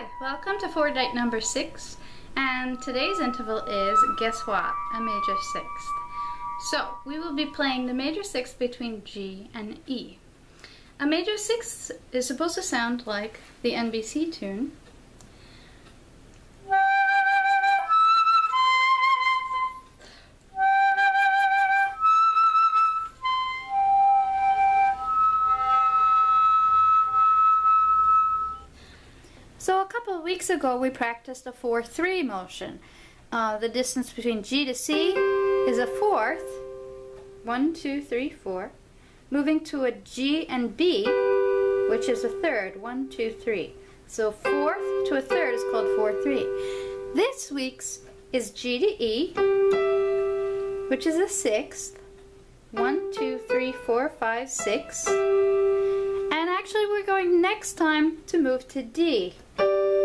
Hi, welcome to Fortnight number 6, and today's interval is, guess what, a major sixth. So, we will be playing the major sixth between G and E. A major sixth is supposed to sound like the NBC tune. So a couple of weeks ago we practiced a 4-3 motion. The distance between G to C is a fourth, 1, 2, 3, 4, moving to a G and B, which is a third, 1, 2, 3. So fourth to a third is called 4-3. This week's is G to E, which is a sixth, 1, 2, 3, 4, 5, 6. And actually we're going next time to move to D,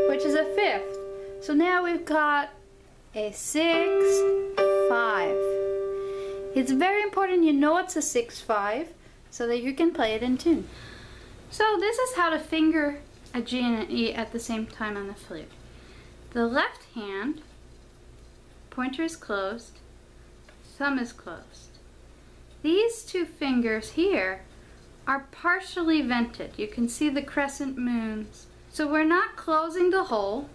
which is a fifth. So now we've got a 6, 5. It's very important you know it's a 6, 5 so that you can play it in tune. So this is how to finger a G and an E at the same time on the flute. The left hand, pointer is closed, thumb is closed. These two fingers here are partially vented. You can see the crescent moons. So we're not closing the hole,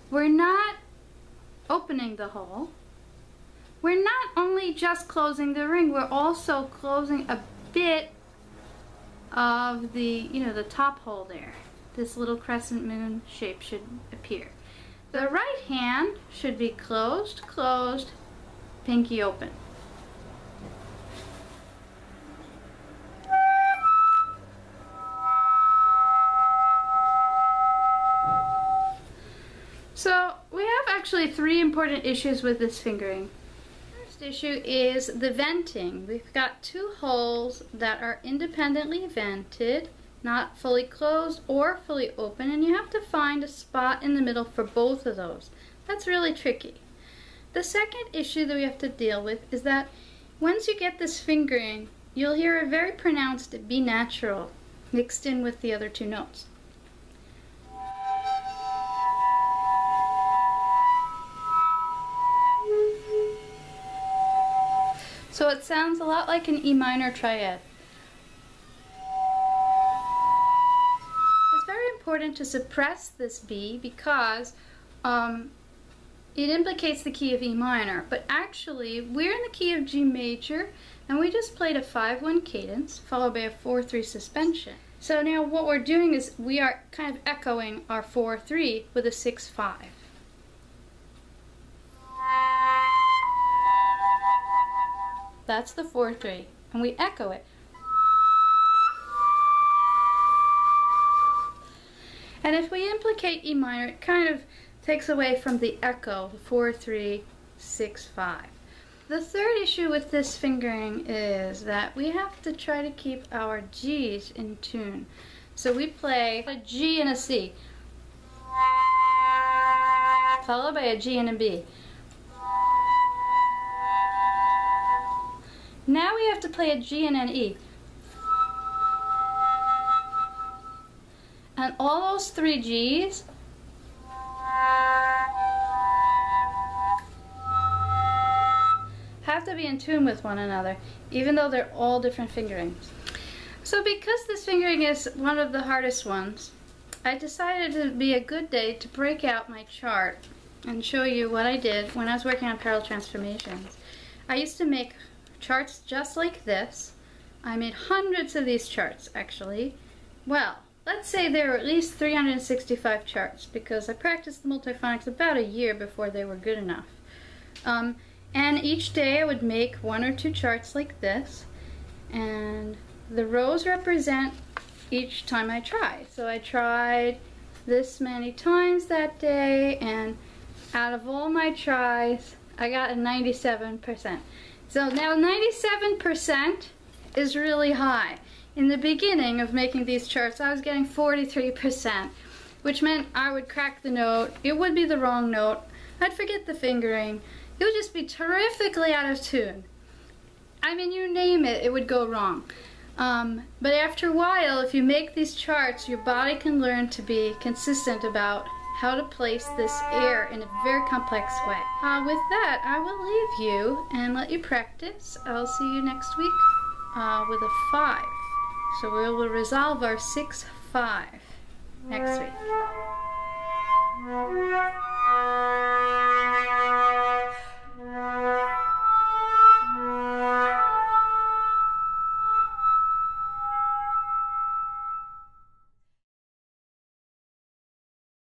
we're not opening the hole, we're not only just closing the ring, we're also closing a bit of the, the top hole there. This little crescent moon shape should appear. The right hand should be closed, closed, pinky open. So we have actually 3 important issues with this fingering. First issue is the venting. We've got 2 holes that are independently vented, not fully closed or fully open, and you have to find a spot in the middle for both of those. That's really tricky. The second issue that we have to deal with is that once you get this fingering, you'll hear a very pronounced B natural mixed in with the other 2 notes. So it sounds a lot like an E minor triad. It's very important to suppress this B because it implicates the key of E minor, but actually we're in the key of G major and we just played a 5-1 cadence followed by a 4-3 suspension. So now what we're doing is we are kind of echoing our 4-3 with a 6-5. That's the 4-3, and we echo it. And if we implicate E minor, it kind of takes away from the echo, 4-3, 6-5. The third issue with this fingering is that we have to try to keep our G's in tune. So we play a G and a C, followed by a G and a B. Now we have to play a G and an E. And all those 3 G's have to be in tune with one another, even though they're all different fingerings. So because this fingering is one of the hardest ones, I decided it would be a good day to break out my chart and show you what I did when I was working on parallel transformations. I used to make charts just like this. I made hundreds of these charts actually. Well, let's say there were at least 365 charts because I practiced the multiphonics about a year before they were good enough. And each day I would make 1 or 2 charts like this, and the rows represent each time I try. So I tried this many times that day, and out of all my tries I got a 97%. So now 97% is really high. In the beginning of making these charts, I was getting 43%, which meant I would crack the note, it would be the wrong note, I'd forget the fingering, it would just be terrifically out of tune. I mean, you name it, it would go wrong. But after a while, if you make these charts, your body can learn to be consistent about how to place this air in a very complex way. With that, I will leave you and let you practice. I'll see you next week with a 5. So we will resolve our 6-5 next week.